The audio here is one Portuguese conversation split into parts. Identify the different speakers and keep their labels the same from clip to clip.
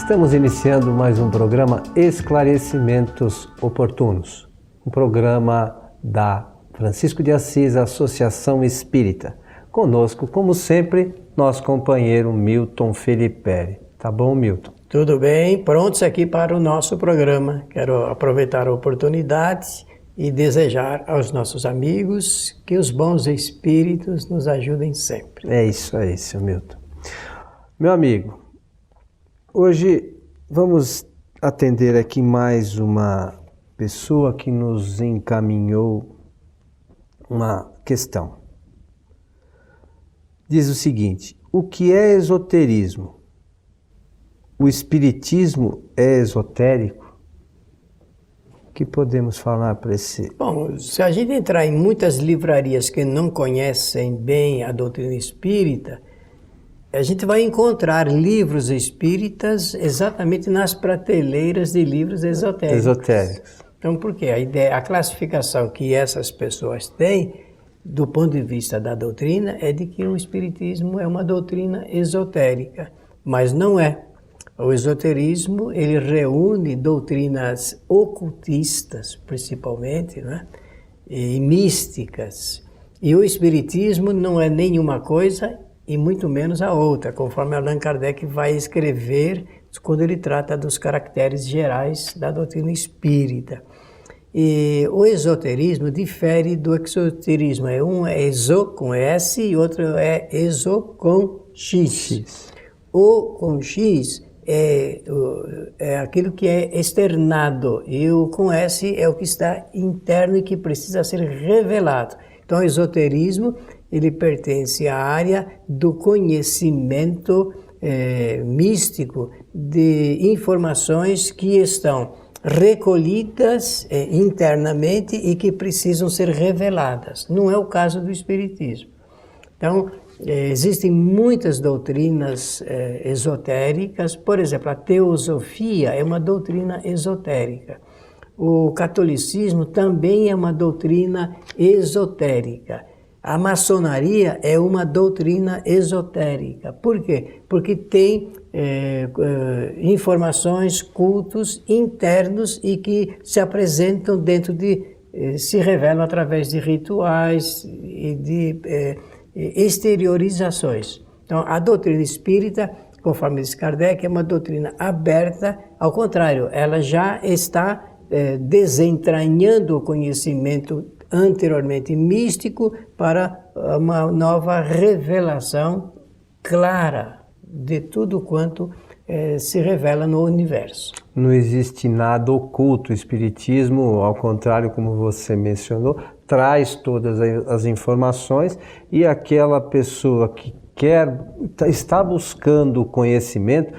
Speaker 1: Estamos iniciando mais um programa Esclarecimentos Oportunos, um programa da Francisco de Assis Associação Espírita. Conosco, como sempre, nosso companheiro Milton Felipe. Tá bom, Milton?
Speaker 2: Tudo bem, prontos aqui para o nosso programa. Quero aproveitar a oportunidade e desejar aos nossos amigos que os bons espíritos nos ajudem sempre.
Speaker 1: É isso aí, seu Milton. Meu amigo, hoje vamos atender aqui mais uma pessoa que nos encaminhou uma questão. Diz o seguinte: o que é esoterismo? O espiritismo é esotérico? O que podemos falar para esse?
Speaker 2: Bom, se a gente entrar em muitas livrarias que não conhecem bem a doutrina espírita, a gente vai encontrar livros espíritas exatamente nas prateleiras de livros esotéricos. Então, por quê? A classificação que essas pessoas têm, do ponto de vista da doutrina, é de que o espiritismo é uma doutrina esotérica, mas não é. O esoterismo, ele reúne doutrinas ocultistas, principalmente, né? E místicas. E o espiritismo não é nenhuma coisa e muito menos a outra, conforme Allan Kardec vai escrever quando ele trata dos caracteres gerais da doutrina espírita. E o esoterismo difere do exoterismo. Um é exo com S e outro é exo com X. O com X é aquilo que é externado e o com S é o que está interno e que precisa ser revelado. Então, o esoterismo, ele pertence à área do conhecimento místico de informações que estão recolhidas internamente e que precisam ser reveladas. Não é o caso do espiritismo. Então, existem muitas doutrinas esotéricas. Por exemplo, a teosofia é uma doutrina esotérica. O catolicismo também é uma doutrina esotérica. A maçonaria é uma doutrina esotérica. Por quê? Porque tem informações, cultos internos e que se apresentam dentro se revelam através de rituais e de exteriorizações. Então, a doutrina espírita, conforme diz Kardec, é uma doutrina aberta, ao contrário, ela já está desentranhando o conhecimento anteriormente místico para uma nova revelação clara de tudo quanto se revela no universo.
Speaker 1: Não existe nada oculto. O espiritismo, ao contrário, como você mencionou, traz todas as informações e aquela pessoa que está buscando o conhecimento,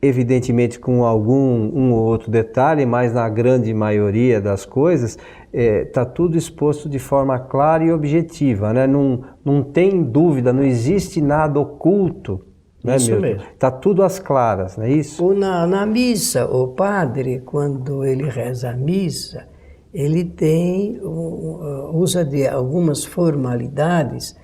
Speaker 1: evidentemente com um ou outro detalhe, mas na grande maioria das coisas, está tudo exposto de forma clara e objetiva, né? Não tem dúvida, não existe nada oculto. Né,
Speaker 2: isso mesmo.
Speaker 1: Está tudo às claras, não é isso?
Speaker 2: Na missa, o padre, quando ele reza a missa, ele usa de algumas formalidades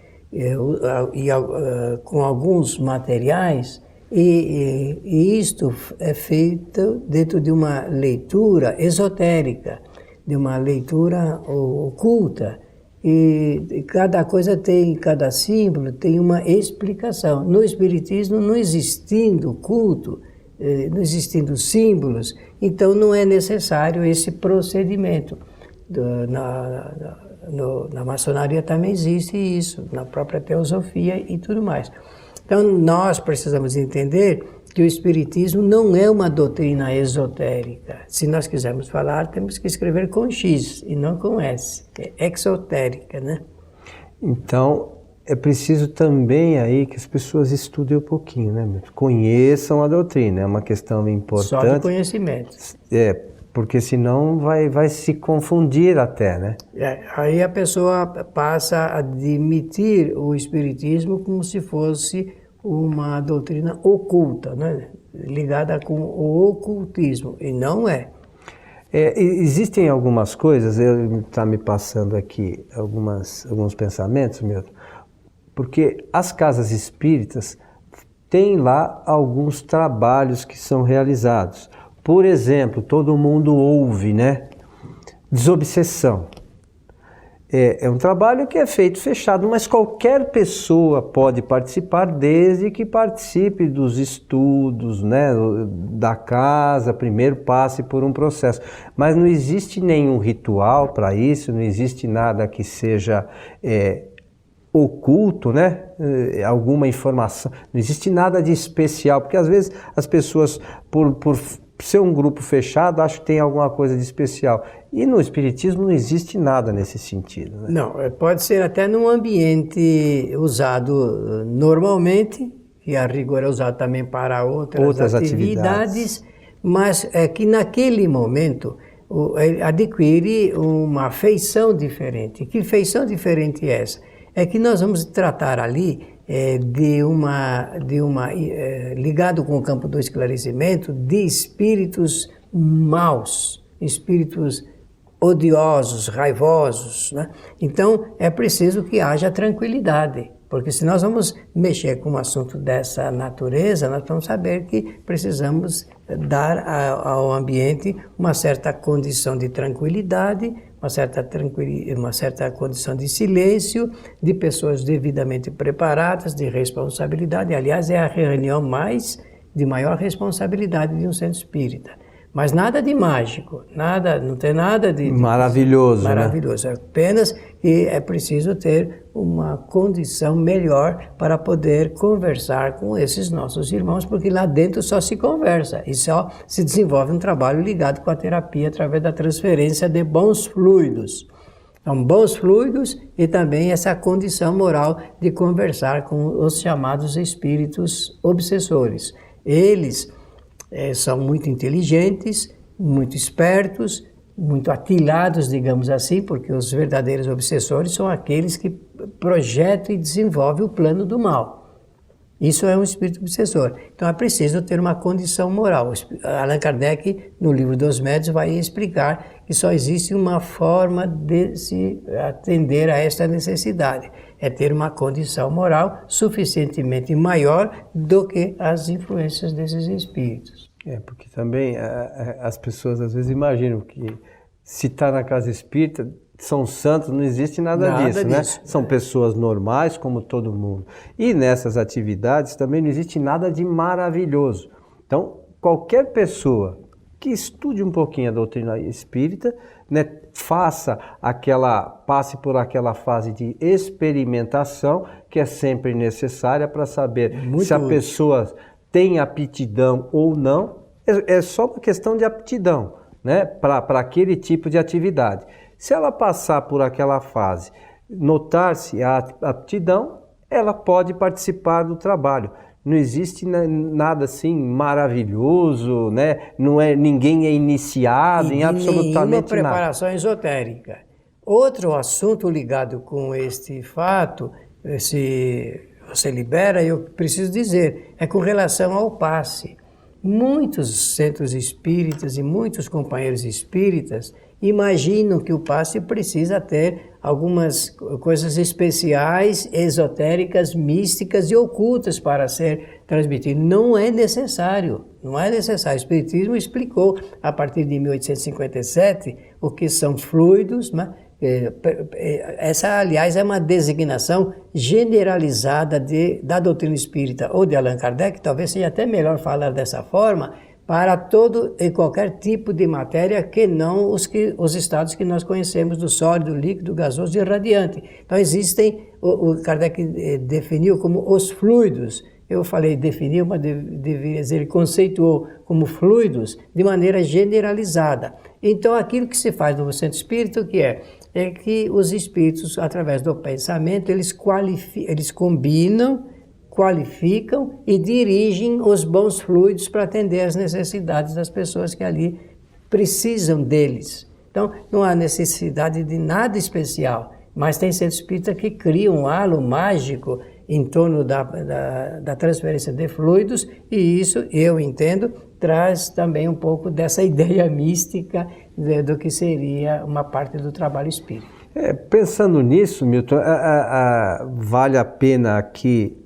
Speaker 2: com alguns materiais, e isto é feito dentro de uma leitura esotérica, de uma leitura oculta. E cada símbolo tem uma explicação. No espiritismo, não existindo culto, não existindo símbolos, então não é necessário esse procedimento. Na maçonaria também existe isso, na própria teosofia e tudo mais. Então nós precisamos entender que o espiritismo não é uma doutrina esotérica. Se nós quisermos falar, temos que escrever com X e não com S. É exotérica, né?
Speaker 1: Então, é preciso também aí que as pessoas estudem um pouquinho, né? Conheçam a doutrina, é uma questão importante.
Speaker 2: Só de conhecimento.
Speaker 1: Porque senão vai se confundir até, né?
Speaker 2: Aí a pessoa passa a admitir o espiritismo como se fosse uma doutrina oculta, né? Ligada com o ocultismo, e não é.
Speaker 1: Existem algumas coisas, está me passando aqui alguns pensamentos, Milton, porque as casas espíritas tem lá alguns trabalhos que são realizados. Por exemplo, todo mundo ouve, né? Desobsessão. É um trabalho que é feito fechado, mas qualquer pessoa pode participar, desde que participe dos estudos, né, da casa, primeiro passe por um processo. Mas não existe nenhum ritual para isso, não existe nada que seja oculto, né? Alguma informação, não existe nada de especial, porque às vezes as pessoas, por ser um grupo fechado, acham que tem alguma coisa de especial. E no Espiritismo não existe nada nesse sentido, né?
Speaker 2: Não, pode ser até num ambiente usado normalmente, que a rigor é usado também para outras atividades, mas é que naquele momento adquire uma feição diferente. Que feição diferente é essa? É que nós vamos tratar ali ligado com o campo do esclarecimento, de espíritos maus, espíritos odiosos, raivosos, né? Então é preciso que haja tranquilidade, porque se nós vamos mexer com um assunto dessa natureza, nós vamos saber que precisamos dar ao ambiente uma certa condição de tranquilidade, uma certa condição de silêncio, de pessoas devidamente preparadas, de responsabilidade. Aliás, é a reunião de maior responsabilidade de um centro espírita. Mas nada de mágico, não tem nada de
Speaker 1: maravilhoso,
Speaker 2: maravilhoso.
Speaker 1: Né?
Speaker 2: Apenas que é preciso ter uma condição melhor para poder conversar com esses nossos irmãos, porque lá dentro só se conversa e só se desenvolve um trabalho ligado com a terapia através da transferência de bons fluidos. Então, bons fluidos e também essa condição moral de conversar com os chamados espíritos obsessores. Eles são muito inteligentes, muito espertos, muito atilados, digamos assim, porque os verdadeiros obsessores são aqueles que projetam e desenvolvem o plano do mal. Isso é um espírito obsessor. Então é preciso ter uma condição moral. Allan Kardec, no livro dos Médiuns, vai explicar que só existe uma forma de se atender a esta necessidade. É ter uma condição moral suficientemente maior do que as influências desses espíritos.
Speaker 1: Porque também as pessoas às vezes imaginam que se está na casa espírita, são santos, não existe nada disso, né? São pessoas normais como todo mundo. E nessas atividades também não existe nada de maravilhoso. Então, qualquer pessoa que estude um pouquinho a doutrina espírita, né, passe por aquela fase de experimentação que é sempre necessária para saber se a pessoa tem aptidão ou não. É só uma questão de aptidão, né, para aquele tipo de atividade. Se ela passar por aquela fase, notar-se a aptidão, ela pode participar do trabalho. Não existe nada assim maravilhoso, né? Ninguém é iniciado em absolutamente nada.
Speaker 2: Nenhuma preparação esotérica. Outro assunto ligado com este fato, se você libera, eu preciso dizer, é com relação ao passe. Muitos centros espíritas e muitos companheiros espíritas imaginam que o passe precisa ter algumas coisas especiais, esotéricas, místicas e ocultas para ser transmitido. Não é necessário, não é necessário. O Espiritismo explicou, a partir de 1857, o que são fluidos, né? Essa, aliás, é uma designação generalizada da doutrina espírita ou de Allan Kardec, talvez seja até melhor falar dessa forma, para todo e qualquer tipo de matéria que não os estados que nós conhecemos, do sólido, líquido, gasoso e radiante. Então existem, o Kardec definiu como os fluidos, eu falei definiu, mas deveria dizer, ele conceituou como fluidos de maneira generalizada. Então aquilo que se faz no centro espírita, o que é? É que os espíritos, através do pensamento, eles combinam, qualificam e dirigem os bons fluidos para atender às necessidades das pessoas que ali precisam deles. Então, não há necessidade de nada especial, mas tem centro espírita que cria um halo mágico em torno da transferência de fluidos, e isso, eu entendo, traz também um pouco dessa ideia mística do que seria uma parte do trabalho espírita.
Speaker 1: Pensando nisso, Milton, vale a pena aqui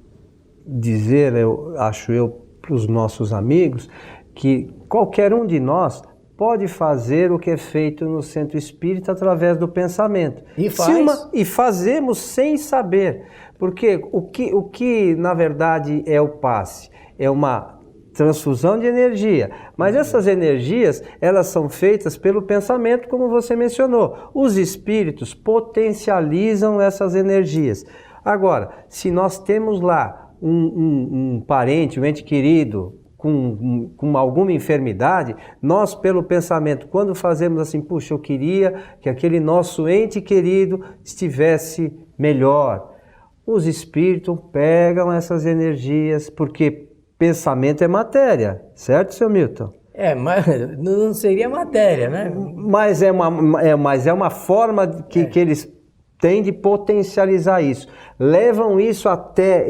Speaker 1: dizer, acho eu, para os nossos amigos, que qualquer um de nós pode fazer o que é feito no centro espírita através do pensamento.
Speaker 2: E faz.
Speaker 1: E fazemos sem saber. Porque o que na verdade é o passe? É uma transfusão de energia. Mas essas energias, elas são feitas pelo pensamento, como você mencionou. Os espíritos potencializam essas energias. Agora, se nós temos lá um parente, um ente querido, com alguma enfermidade, nós, pelo pensamento, quando fazemos assim, puxa, eu queria que aquele nosso ente querido estivesse melhor. Os espíritos pegam essas energias, porque pensamento é matéria, certo, seu Milton?
Speaker 2: Mas não seria matéria, né?
Speaker 1: Mas é uma forma que eles têm de potencializar isso. Levam isso até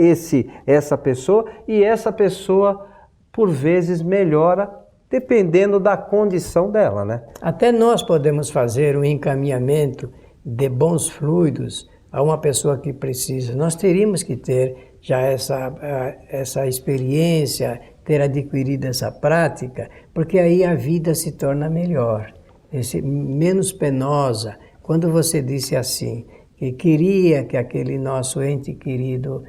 Speaker 1: essa pessoa e essa pessoa, por vezes, melhora dependendo da condição dela, né?
Speaker 2: Até nós podemos fazer um encaminhamento de bons fluidos a uma pessoa que precisa. Nós teríamos que ter já essa experiência, ter adquirido essa prática, porque aí a vida se torna melhor, menos penosa. Quando você disse assim, que queria que aquele nosso ente querido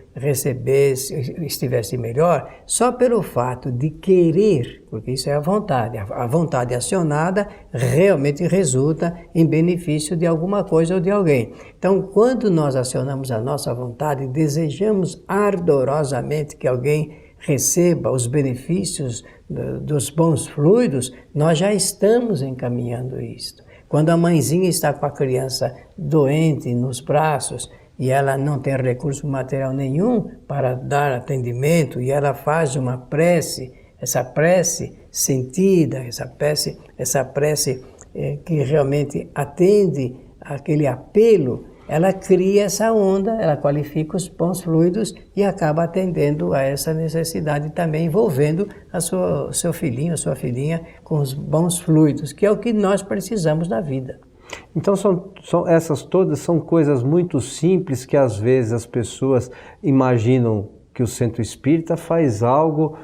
Speaker 2: estivesse melhor, só pelo fato de querer, porque isso é a vontade acionada realmente resulta em benefício de alguma coisa ou de alguém. Então, quando nós acionamos a nossa vontade e desejamos ardorosamente que alguém receba os benefícios dos bons fluidos, nós já estamos encaminhando isto. Quando a mãezinha está com a criança doente nos braços e ela não tem recurso material nenhum para dar atendimento e ela faz uma prece, essa prece sentida, essa prece que realmente atende aquele apelo, ela cria essa onda, ela qualifica os bons fluidos e acaba atendendo a essa necessidade também, envolvendo seu filhinho, a sua filhinha com os bons fluidos, que é o que nós precisamos na vida.
Speaker 1: Então essas todas são coisas muito simples que às vezes as pessoas imaginam que o centro espírita faz algo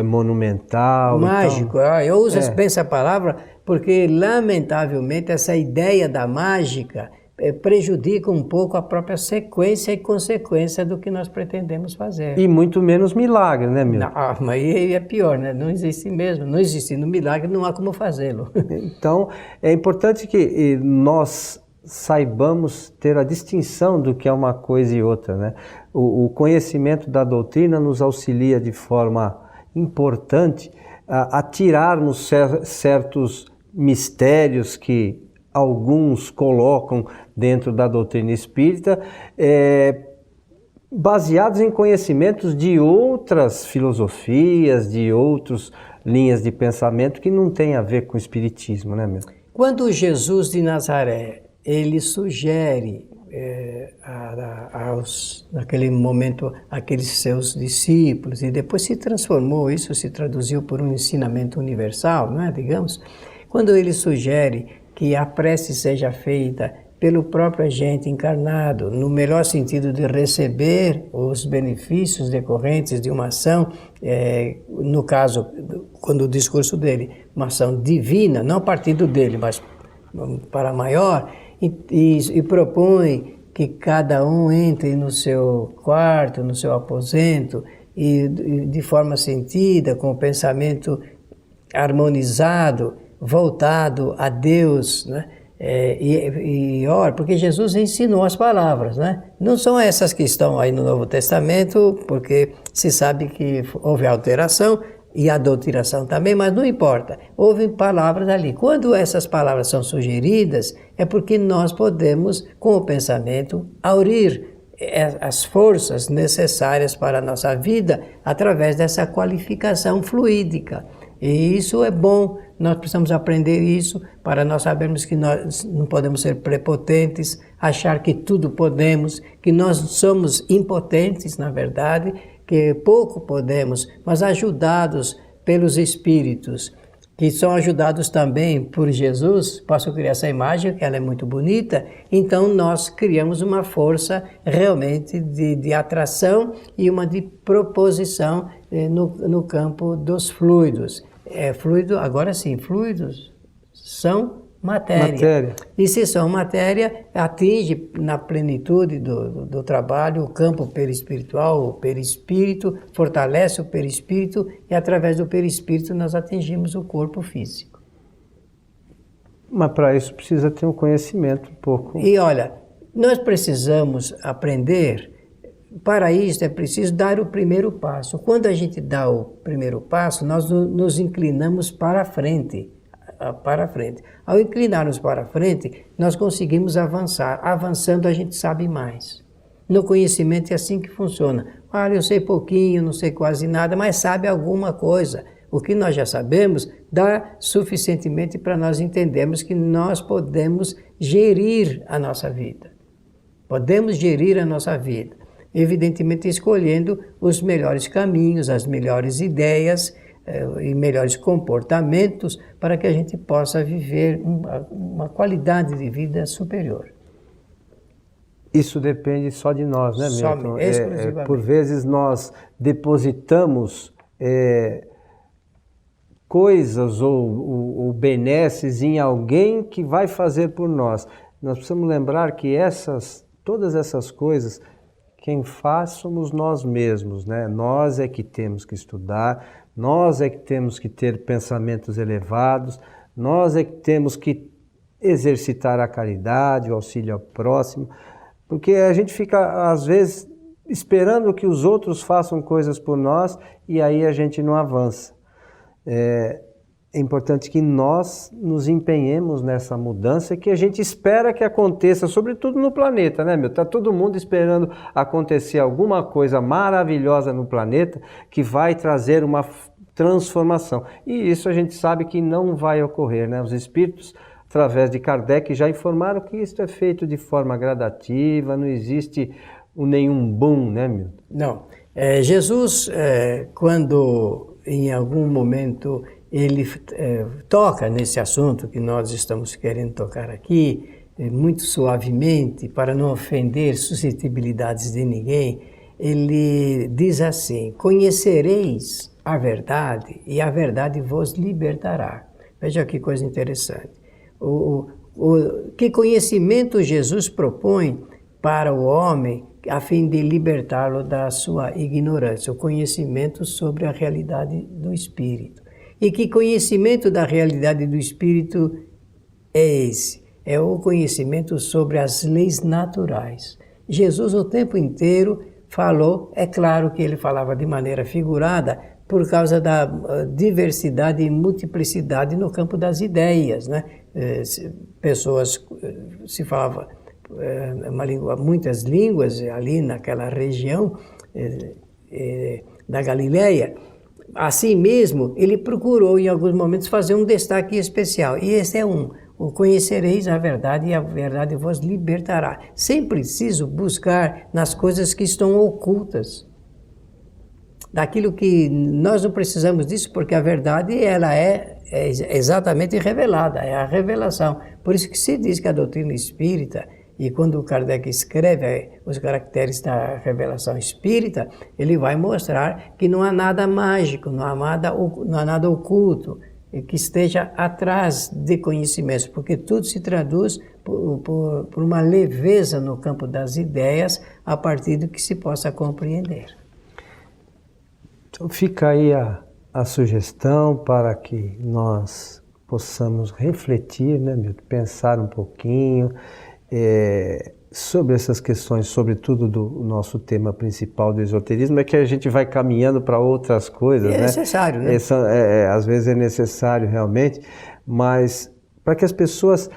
Speaker 1: monumental.
Speaker 2: Mágico, então, eu uso bem essa palavra porque lamentavelmente essa ideia da mágica prejudica um pouco a própria sequência e consequência do que nós pretendemos fazer.
Speaker 1: E muito menos milagre, né, Milton?
Speaker 2: Mas aí é pior, né? Não existe mesmo. Não existindo milagre, não há como fazê-lo.
Speaker 1: Então, é importante que nós saibamos ter a distinção do que é uma coisa e outra, né? O conhecimento da doutrina nos auxilia de forma importante a tirarmos certos mistérios que alguns colocam dentro da doutrina espírita, baseados em conhecimentos de outras filosofias, de outras linhas de pensamento que não tem a ver com o espiritismo, né, meu?
Speaker 2: Quando Jesus de Nazaré, ele sugere naquele momento, aqueles seus discípulos, e depois se transformou, isso se traduziu por um ensinamento universal, não é, digamos? Quando ele sugere que a prece seja feita pelo próprio agente encarnado, no melhor sentido de receber os benefícios decorrentes de uma ação, no caso, quando o discurso dele, uma ação divina, não a partir dele, mas para maior, e propõe que cada um entre no seu quarto, no seu aposento, e de forma sentida, com o pensamento harmonizado, voltado a Deus, né? E ora, porque Jesus ensinou as palavras, né? Não são essas que estão aí no Novo Testamento, porque se sabe que houve alteração e adulteração também, mas não importa, houve palavras ali. Quando essas palavras são sugeridas, é porque nós podemos, com o pensamento, aurir as forças necessárias para a nossa vida através dessa qualificação fluídica. E isso é bom, nós precisamos aprender isso para nós sabermos que nós não podemos ser prepotentes, achar que tudo podemos, que nós somos impotentes, na verdade, que pouco podemos, mas ajudados pelos espíritos, que são ajudados também por Jesus. Posso criar essa imagem, que ela é muito bonita, então nós criamos uma força realmente de atração e uma de proposição no campo dos fluidos. Fluido, agora sim, fluidos são matéria. E se são matéria, atinge na plenitude do trabalho o campo perispiritual, o perispírito, fortalece o perispírito e através do perispírito nós atingimos o corpo físico.
Speaker 1: Mas para isso precisa ter um conhecimento um pouco.
Speaker 2: E olha, nós precisamos aprender, para isso é preciso dar o primeiro passo. Quando a gente dá o primeiro passo, nós nos inclinamos para a frente. Ao inclinar-nos para a frente, nós conseguimos avançar. Avançando, a gente sabe mais. No conhecimento é assim que funciona. Olha, eu sei pouquinho, não sei quase nada, mas sabe alguma coisa. O que nós já sabemos dá suficientemente para nós entendermos que nós podemos gerir a nossa vida. Podemos gerir a nossa vida. Evidentemente, escolhendo os melhores caminhos, as melhores ideias, e melhores comportamentos para que a gente possa viver uma qualidade de vida superior.
Speaker 1: Isso depende só de nós, né, Milton?
Speaker 2: Exclusivamente.
Speaker 1: Por vezes nós depositamos coisas ou benesses em alguém que vai fazer por nós. Nós precisamos lembrar que todas essas coisas, quem faz somos nós mesmos, né? Nós é que temos que estudar, nós é que temos que ter pensamentos elevados, nós é que temos que exercitar a caridade, o auxílio ao próximo, porque a gente fica, às vezes, esperando que os outros façam coisas por nós e aí a gente não avança. É importante que nós nos empenhemos nessa mudança que a gente espera que aconteça, sobretudo no planeta, né, meu? Está todo mundo esperando acontecer alguma coisa maravilhosa no planeta que vai trazer uma transformação. E isso a gente sabe que não vai ocorrer, né? Os espíritos, através de Kardec, já informaram que isso é feito de forma gradativa, não existe nenhum boom, né, meu?
Speaker 2: Não. Jesus, quando em algum momento ele toca nesse assunto que nós estamos querendo tocar aqui, muito suavemente, para não ofender suscetibilidades de ninguém, ele diz assim: conhecereis a verdade e a verdade vos libertará. Veja que coisa interessante. Que conhecimento Jesus propõe para o homem a fim de libertá-lo da sua ignorância? O conhecimento sobre a realidade do Espírito. E que conhecimento da realidade do Espírito é esse? É o conhecimento sobre as leis naturais. Jesus o tempo inteiro falou, é claro que ele falava de maneira figurada, por causa da diversidade e multiplicidade no campo das ideias, né? Pessoas, se falava muitas línguas ali naquela região da Galileia. Assim mesmo, ele procurou em alguns momentos fazer um destaque especial, e esse é o conhecereis a verdade e a verdade vos libertará. Sem preciso buscar nas coisas que estão ocultas. Daquilo que nós não precisamos disso, porque a verdade ela é exatamente revelada, é a revelação. Por isso que se diz que a doutrina espírita, e quando o Kardec escreve os caracteres da revelação espírita, ele vai mostrar que não há nada mágico, não há nada oculto, que esteja atrás de conhecimentos, porque tudo se traduz por uma leveza no campo das ideias, a partir do que se possa compreender.
Speaker 1: Então fica aí a sugestão para que nós possamos refletir, né, Milton? Pensar um pouquinho sobre essas questões, sobretudo do nosso tema principal do esoterismo, é que a gente vai caminhando para outras coisas, né?
Speaker 2: É necessário, né?
Speaker 1: Às vezes é necessário realmente, mas para que as pessoas,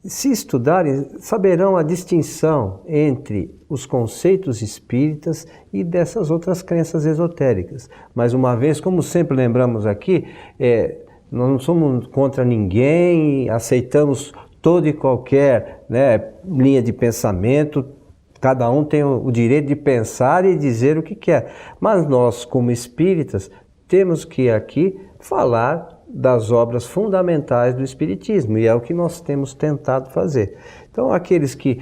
Speaker 1: se estudarem, saberão a distinção entre os conceitos espíritas e dessas outras crenças esotéricas. Mais uma vez, como sempre lembramos aqui, nós não somos contra ninguém, aceitamos toda e qualquer, né, linha de pensamento, cada um tem o direito de pensar e dizer o que quer. Mas nós, como espíritas, temos que aqui falar das obras fundamentais do Espiritismo, e é o que nós temos tentado fazer. Então, aqueles que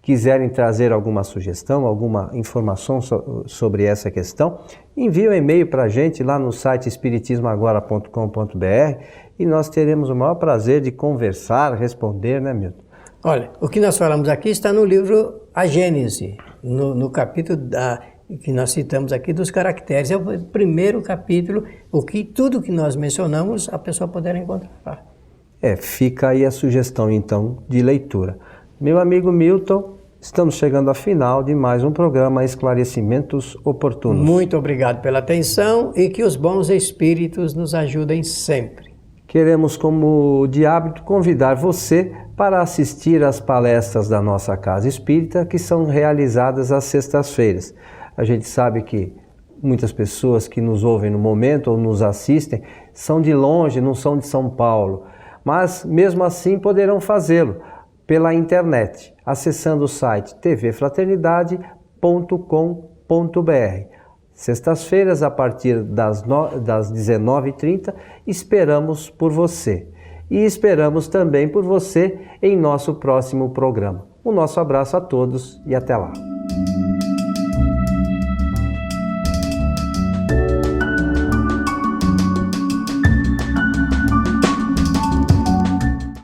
Speaker 1: quiserem trazer alguma sugestão, alguma informação sobre essa questão, envie um e-mail para a gente lá no site espiritismoagora.com.br e nós teremos o maior prazer de conversar, responder, né, Milton?
Speaker 2: Olha, o que nós falamos aqui está no livro A Gênese, no capítulo que nós citamos aqui dos caracteres. É o primeiro capítulo, tudo que nós mencionamos a pessoa poderá encontrar.
Speaker 1: Fica aí a sugestão, então, de leitura. Meu amigo Milton, estamos chegando ao final de mais um programa Esclarecimentos Oportunos.
Speaker 2: Muito obrigado pela atenção e que os bons espíritos nos ajudem sempre.
Speaker 1: Queremos, como de hábito, convidar você para assistir às palestras da nossa Casa Espírita, que são realizadas às sextas-feiras. A gente sabe que muitas pessoas que nos ouvem no momento ou nos assistem são de longe, não são de São Paulo, mas mesmo assim poderão fazê-lo pela internet, acessando o site tvfraternidade.com.br. Sextas-feiras, a partir das 19h30, esperamos por você. E esperamos também por você em nosso próximo programa. Um nosso abraço a todos e até lá.